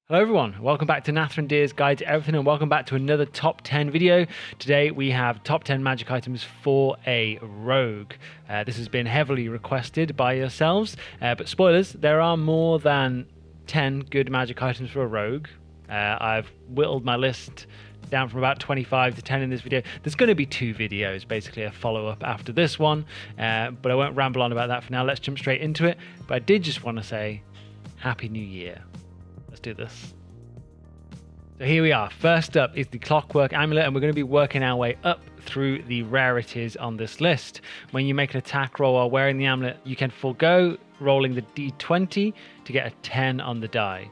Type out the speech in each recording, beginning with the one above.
Hello everyone, welcome back to Nathan Deer's Guide to Everything and welcome back to another top 10 video. Today we have top 10 magic items for a rogue. This has been heavily requested by yourselves, but spoilers, there are more than 10 good magic items for a rogue. I've whittled my list down from about 25 to 10 in this video. There's going to be two videos, basically a follow-up after this one, but I won't ramble on about that for now. Let's jump straight into it. But I did just want to say Happy New Year. Let's do this. So here we are. First up is the Clockwork Amulet, and we're going to be working our way up through the rarities on this list. When you make an attack roll while wearing the amulet, you can forego rolling the d20 to get a 10 on the die.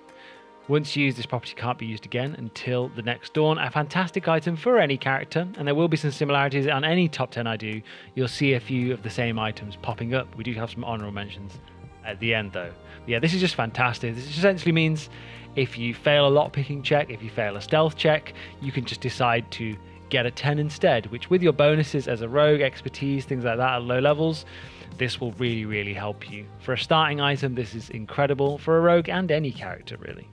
Once used, this property can't be used again until the next dawn. A fantastic item for any character, and there will be some similarities on any top 10 I do. You'll see a few of the same items popping up. We do have some honorable mentions at the end though. But yeah, this is just fantastic. This essentially means if you fail a lockpicking check, if you fail a stealth check, you can just decide to get a 10 instead, which with your bonuses as a rogue, expertise, things like that at low levels, this will really help you. For a starting item, this is incredible for a rogue and any character really.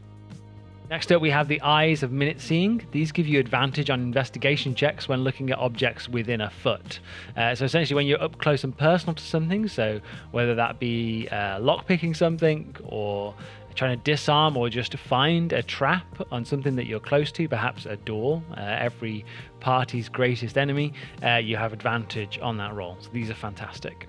Next up, we have the Eyes of Minute Seeing. These give you advantage on investigation checks when looking at objects within a foot. So essentially when you're up close and personal to something, so whether that be lockpicking something or trying to disarm or just to find a trap on something that you're close to, perhaps a door, every party's greatest enemy, you have advantage on that roll. So these are fantastic.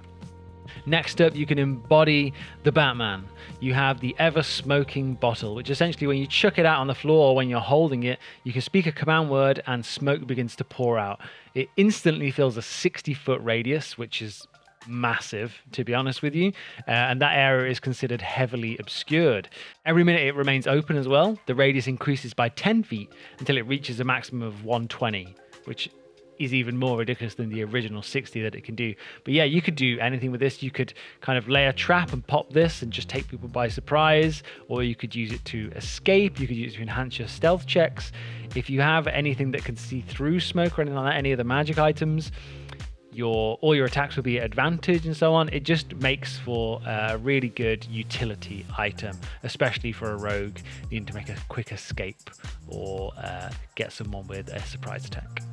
Next up, you can embody the Batman. You have the Eversmoking Bottle, which essentially when you chuck it out on the floor or when you're holding it, you can speak a command word and smoke begins to pour out. It instantly fills a 60-foot radius, which is massive, to be honest with you, and that area is considered heavily obscured. Every minute it remains open as well. The radius increases by 10 feet until it reaches a maximum of 120, which is even more ridiculous than the original 60 that it can do. But yeah, you could do anything with this. You could kind of lay a trap and pop this and just take people by surprise, or you could use it to escape. You could use it to enhance your stealth checks. If you have anything that can see through smoke or anything like that, any of the magic items, all your attacks will be at advantage and so on. It just makes for a really good utility item, especially for a rogue needing to make a quick escape or get someone with a surprise attack.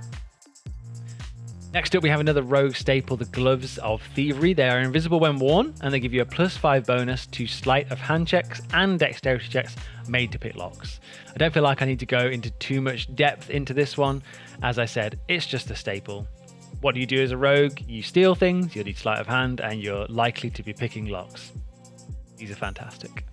Next up, we have another rogue staple, the Gloves of Thievery. They are invisible when worn, and they give you a +5 bonus to sleight of hand checks and dexterity checks made to pick locks. I don't feel like I need to go into too much depth into this one. As I said, it's just a staple. What do you do as a rogue? You steal things, you need sleight of hand, and you're likely to be picking locks. These are fantastic.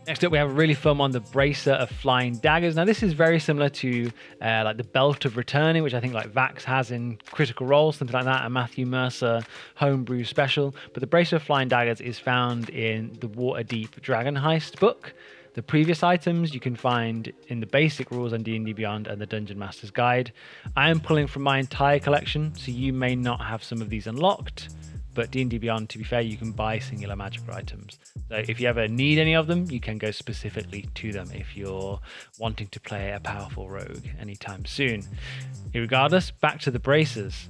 Next up, we have a really fun one, the Bracer of Flying Daggers. Now, this is very similar to like the Belt of Returning, which I think like Vax has in Critical Role, something like that, a Matthew Mercer homebrew special. But the Bracer of Flying Daggers is found in the Waterdeep Dragon Heist book. The previous items you can find in the basic rules on D&D Beyond and the Dungeon Master's Guide. I am pulling from my entire collection, so you may not have some of these unlocked. But D&D Beyond, to be fair, you can buy singular magical items. So if you ever need any of them, you can go specifically to them if you're wanting to play a powerful rogue anytime soon. Regardless, back to the bracers.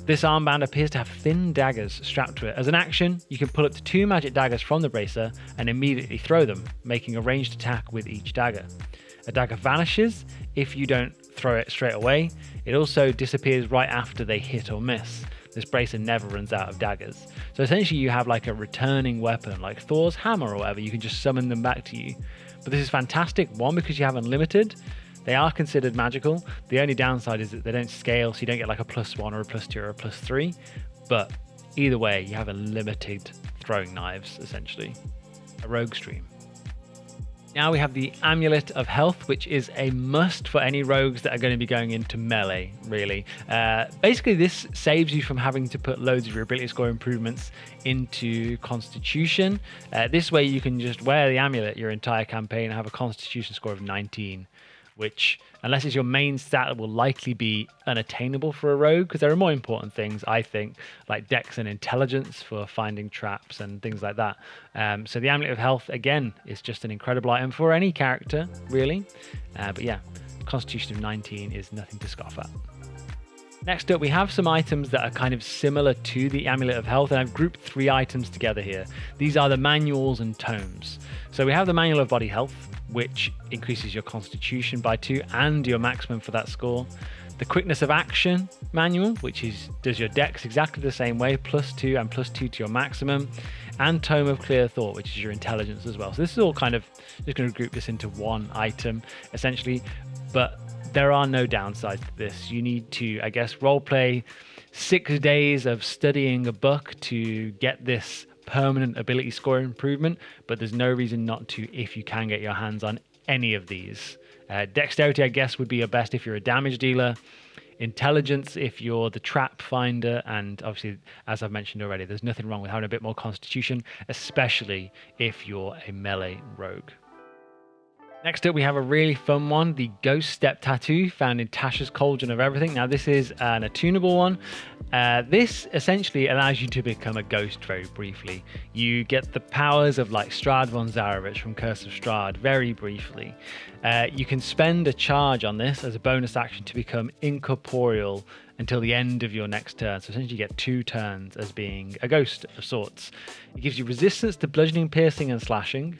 This armband appears to have thin daggers strapped to it. As an action, you can pull up to 2 magic daggers from the bracer and immediately throw them, making a ranged attack with each dagger. A dagger vanishes if you don't throw it straight away. It also disappears right after they hit or miss. This bracer never runs out of daggers. So essentially you have like a returning weapon, like Thor's hammer or whatever. You can just summon them back to you. But this is fantastic. One, because you have unlimited. They are considered magical. The only downside is that they don't scale, so you don't get like a +1 or a +2 or a +3. But either way, you have unlimited throwing knives, essentially. A rogue stream. Now we have the Amulet of Health, which is a must for any rogues that are going to be going into melee, really. Basically, this saves you from having to put loads of your ability score improvements into Constitution. This way you can just wear the amulet your entire campaign and have a Constitution score of 19. Which, unless it's your main stat, will likely be unattainable for a rogue, because there are more important things, I think, like dex and intelligence for finding traps and things like that. So the Amulet of Health, again, is just an incredible item for any character, really. But yeah, Constitution of 19 is nothing to scoff at. Next up, we have some items that are kind of similar to the Amulet of Health, and I've grouped 3 items together here. These are the manuals and tomes. So we have the Manual of Body Health, which increases your constitution by 2 and your maximum for that score. The Quickness of Action manual, which does your dex exactly the same way, +2 and +2 to your maximum. And Tome of Clear Thought, which is your intelligence as well. So this is all kind of, just going to group this into one item, essentially. But there are no downsides to this. You need to, I guess, roleplay 6 days of studying a book to get this permanent ability score improvement, but there's no reason not to if you can get your hands on any of these. Dexterity, I guess, would be your best if you're a damage dealer. Intelligence if you're the trap finder, and obviously, as I've mentioned already, there's nothing wrong with having a bit more constitution, especially if you're a melee rogue. Next up, we have a really fun one, the Ghost Step Tattoo, found in Tasha's Cauldron of Everything. Now, this is an attunable one. This essentially allows you to become a ghost very briefly. You get the powers of like Strahd von Zarovich from Curse of Strahd very briefly. You can spend a charge on this as a bonus action to become incorporeal until the end of your next turn. So essentially you get 2 turns as being a ghost of sorts. It gives you resistance to bludgeoning, piercing, and slashing.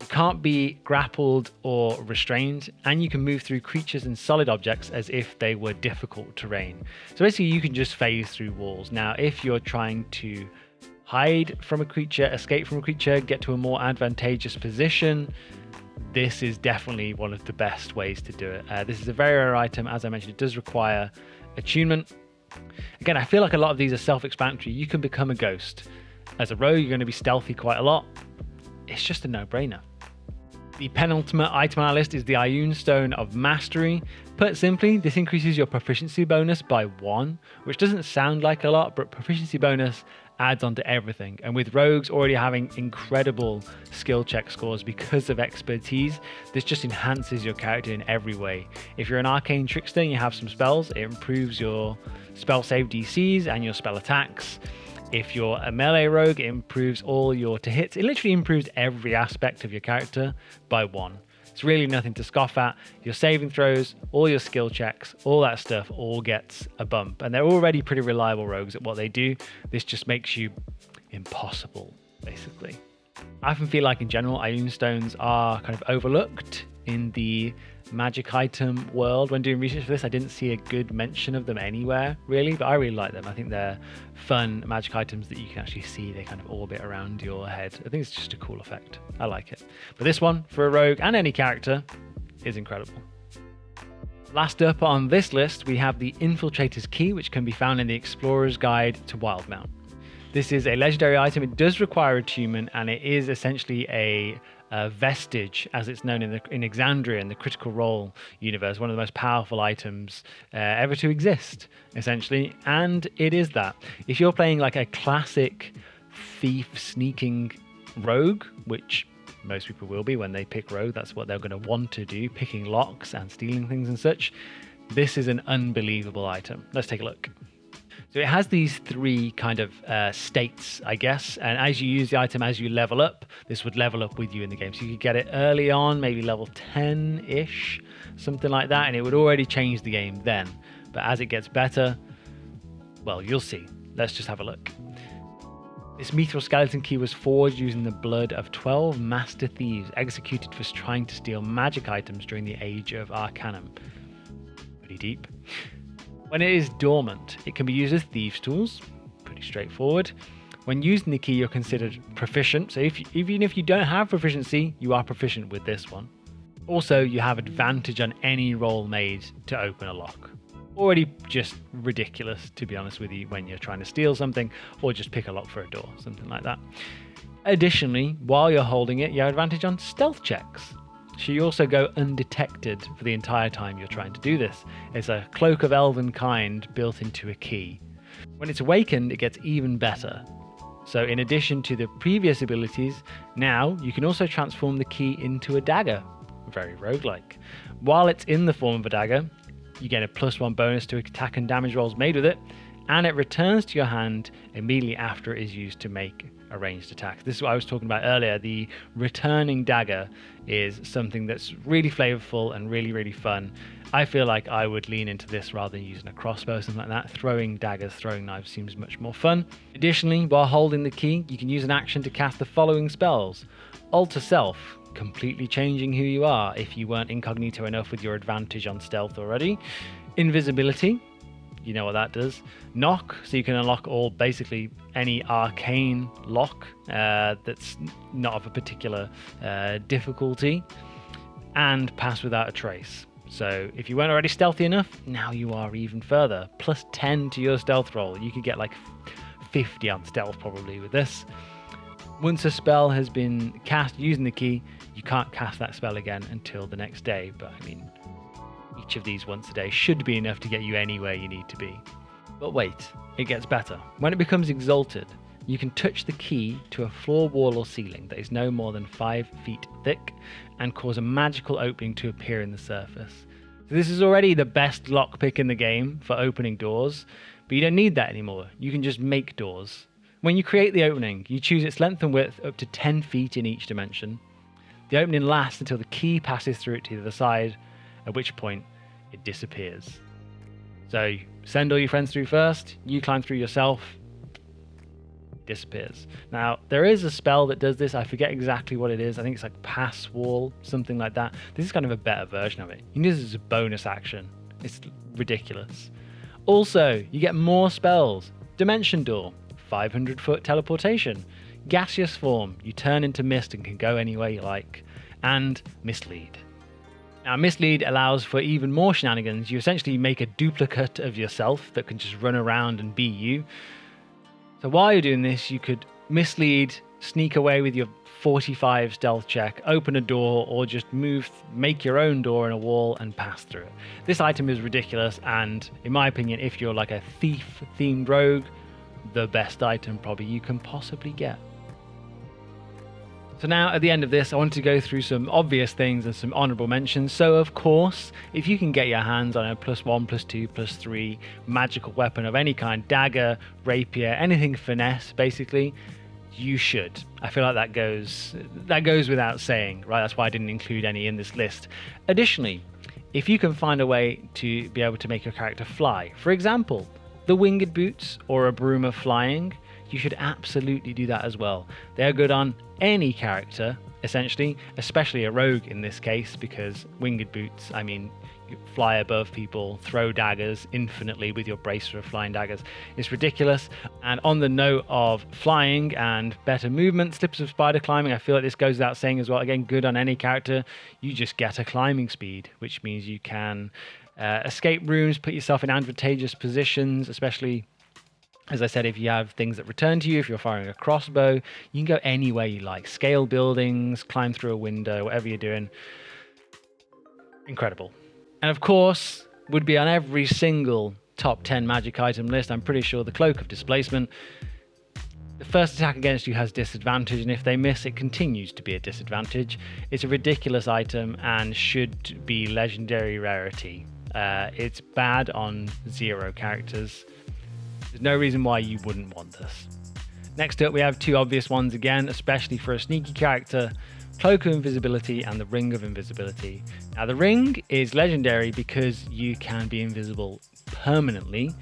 You can't be grappled or restrained, and you can move through creatures and solid objects as if they were difficult terrain. So basically you can just phase through walls. Now, if you're trying to hide from a creature, escape from a creature, get to a more advantageous position, this is definitely one of the best ways to do it. This is a very rare item. As I mentioned, it does require attunement. Again, I feel like a lot of these are self-explanatory. You can become a ghost. As a rogue, you're going to be stealthy quite a lot. It's just a no-brainer. The penultimate item on our list is the Ioun Stone of Mastery. Put simply, this increases your proficiency bonus by 1, which doesn't sound like a lot, but proficiency bonus adds on to everything. And with rogues already having incredible skill check scores because of expertise, this just enhances your character in every way. If you're an arcane trickster and you have some spells, it improves your spell save DCs and your spell attacks. If you're a melee rogue, it improves all your to hits. It literally improves every aspect of your character by 1. It's really nothing to scoff at. Your saving throws, all your skill checks, all that stuff all gets a bump. And they're already pretty reliable rogues at what they do. This just makes you impossible, basically. I often feel like in general, Ioun stones are kind of overlooked in the magic item world. When doing research for this, I didn't see a good mention of them anywhere, really, but I really like them. I think they're fun magic items that you can actually see. They kind of orbit around your head. I think it's just a cool effect. I like it. But this one, for a rogue and any character, is incredible. Last up on this list, we have the Infiltrator's Key, which can be found in the Explorer's Guide to Wildmount. This is a legendary item. It does require attunement, and it is essentially a vestige, as it's known in Exandria, in the Critical Role universe, one of the most powerful items ever to exist, essentially. And it is that. If you're playing like a classic thief sneaking rogue, which most people will be when they pick rogue, that's what they're going to want to do, picking locks and stealing things and such, this is an unbelievable item. Let's take a look. So it has these 3 kind of states, I guess, and as you use the item, as you level up, this would level up with you in the game. So you could get it early on, maybe level 10-ish, something like that, and it would already change the game then. But as it gets better, well, you'll see. Let's just have a look. This Mithril Skeleton Key was forged using the blood of 12 master thieves executed for trying to steal magic items during the Age of Arcanum. Pretty deep. When it is dormant, it can be used as thieves' tools. Pretty straightforward. When using the key, you're considered proficient. So even if you don't have proficiency, you are proficient with this one. Also, you have advantage on any roll made to open a lock. Already just ridiculous, to be honest with you, when you're trying to steal something or just pick a lock for a door, something like that. Additionally, while you're holding it, you have advantage on stealth checks. So you also go undetected for the entire time you're trying to do this. It's a cloak of elven kind built into a key. When it's awakened, it gets even better. So in addition to the previous abilities, now you can also transform the key into a dagger. Very roguelike. While it's in the form of a dagger, you get a +1 bonus to attack and damage rolls made with it, and it returns to your hand immediately after it is used to make a ranged attack. This is what I was talking about earlier. The returning dagger is something that's really flavorful and really, really fun. I feel like I would lean into this rather than using a crossbow or something like that. Throwing daggers, throwing knives seems much more fun. Additionally, while holding the key, you can use an action to cast the following spells. Alter Self, completely changing who you are if you weren't incognito enough with your advantage on stealth already. Invisibility, you know what that does. Knock, so you can unlock basically any arcane lock that's not of a particular difficulty. And Pass Without a Trace. So if you weren't already stealthy enough, now you are even further. Plus 10 to your stealth roll. You could get like 50 on stealth probably with this. Once a spell has been cast using the key, you can't cast that spell again until the next day. But I mean, each of these once a day should be enough to get you anywhere you need to be. But wait, it gets better. When it becomes exalted, you can touch the key to a floor, wall, or ceiling that is no more than 5 feet thick and cause a magical opening to appear in the surface. So this is already the best lockpick in the game for opening doors, but you don't need that anymore. You can just make doors. When you create the opening, you choose its length and width up to 10 feet in each dimension. The opening lasts until the key passes through it to the other side, at which point it disappears. So send all your friends through first, you climb through yourself, disappears. Now, there is a spell that does this. I forget exactly what it is. I think it's like Pass Wall, something like that. This is kind of a better version of it. You can use this as a bonus action. It's ridiculous. Also, you get more spells. Dimension Door, 500-foot teleportation. Gaseous Form, you turn into mist and can go anywhere you like. And Mislead. Now, Mislead allows for even more shenanigans. You essentially make a duplicate of yourself that can just run around and be you. So while you're doing this, you could mislead, sneak away with your 45 stealth check, open a door, or just make your own door in a wall and pass through it. This item is ridiculous, and in my opinion, if you're like a thief-themed rogue, the best item probably you can possibly get. So now, at the end of this, I wanted to go through some obvious things and some honorable mentions. So, of course, if you can get your hands on a +1, +2, +3 magical weapon of any kind, dagger, rapier, anything finesse, basically, you should. I feel like that goes without saying, right? That's why I didn't include any in this list. Additionally, if you can find a way to be able to make your character fly, for example, the winged boots or a broom of flying, you should absolutely do that as well. They're good on any character, essentially, especially a rogue in this case, because winged boots, I mean, you fly above people, throw daggers infinitely with your bracer of flying daggers. It's ridiculous. And on the note of flying and better movement, slips of spider climbing, I feel like this goes without saying as well. Again, good on any character. You just get a climbing speed, which means you can escape rooms, put yourself in advantageous positions, especially, as I said, if you have things that return to you, if you're firing a crossbow, you can go anywhere you like. Scale buildings, climb through a window, whatever you're doing. Incredible. And of course, would be on every single top 10 magic item list, I'm pretty sure, the Cloak of Displacement. The first attack against you has disadvantage, and if they miss, it continues to be a disadvantage. It's a ridiculous item and should be legendary rarity. It's bad on 0 characters. There's no reason why you wouldn't want this. Next up, we have 2 obvious ones again, especially for a sneaky character: Cloak of Invisibility and the Ring of Invisibility. Now, the ring is legendary because you can be invisible permanently,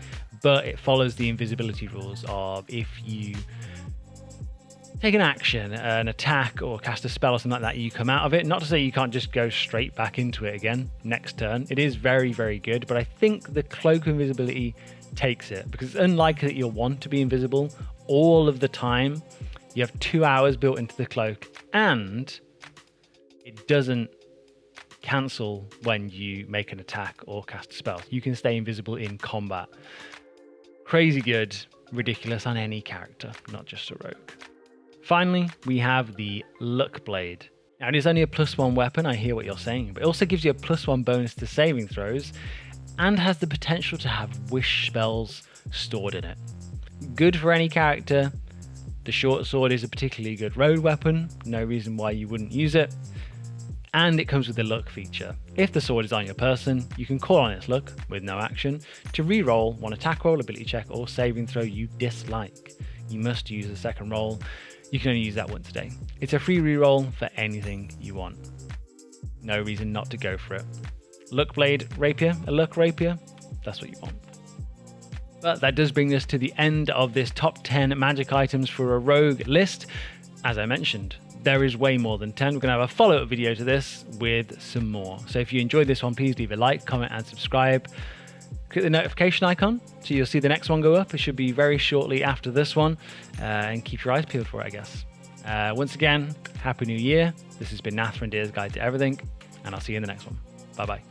but it follows the invisibility rules of if you take an action, an attack, or cast a spell or something like that, you come out of it. Not to say you can't just go straight back into it again next turn. It is very, very good, but I think the Cloak of Invisibility takes it, because it's unlikely that you'll want to be invisible all of the time. You have 2 hours built into the cloak, and it doesn't cancel when you make an attack or cast a spell. You can stay invisible in combat. Crazy good, ridiculous on any character, not just a rogue. Finally, we have the Luck Blade. Now, it is only a +1 weapon, I hear what you're saying, but it also gives you a +1 bonus to saving throws, and has the potential to have wish spells stored in it. Good for any character. The short sword is a particularly good road weapon, no reason why you wouldn't use it. And it comes with the luck feature. If the sword is on your person, you can call on its luck, with no action, to re-roll one attack roll, ability check, or saving throw you dislike. You must use the second roll. You can only use that once a day. It's a free re-roll for anything you want. No reason not to go for it. Luck Blade Rapier, a luck rapier, that's what you want. But that does bring us to the end of this top 10 magic items for a rogue list. As I mentioned, there is way more than 10. We're going to have a follow-up video to this with some more. So if you enjoyed this one, please leave a like, comment and subscribe. Click the notification icon so you'll see the next one go up. It should be very shortly after this one. And keep your eyes peeled for it, I guess. Once again, Happy New Year. This has been Nathra and Deer's Guide to Everything, and I'll see you in the next one. Bye-bye.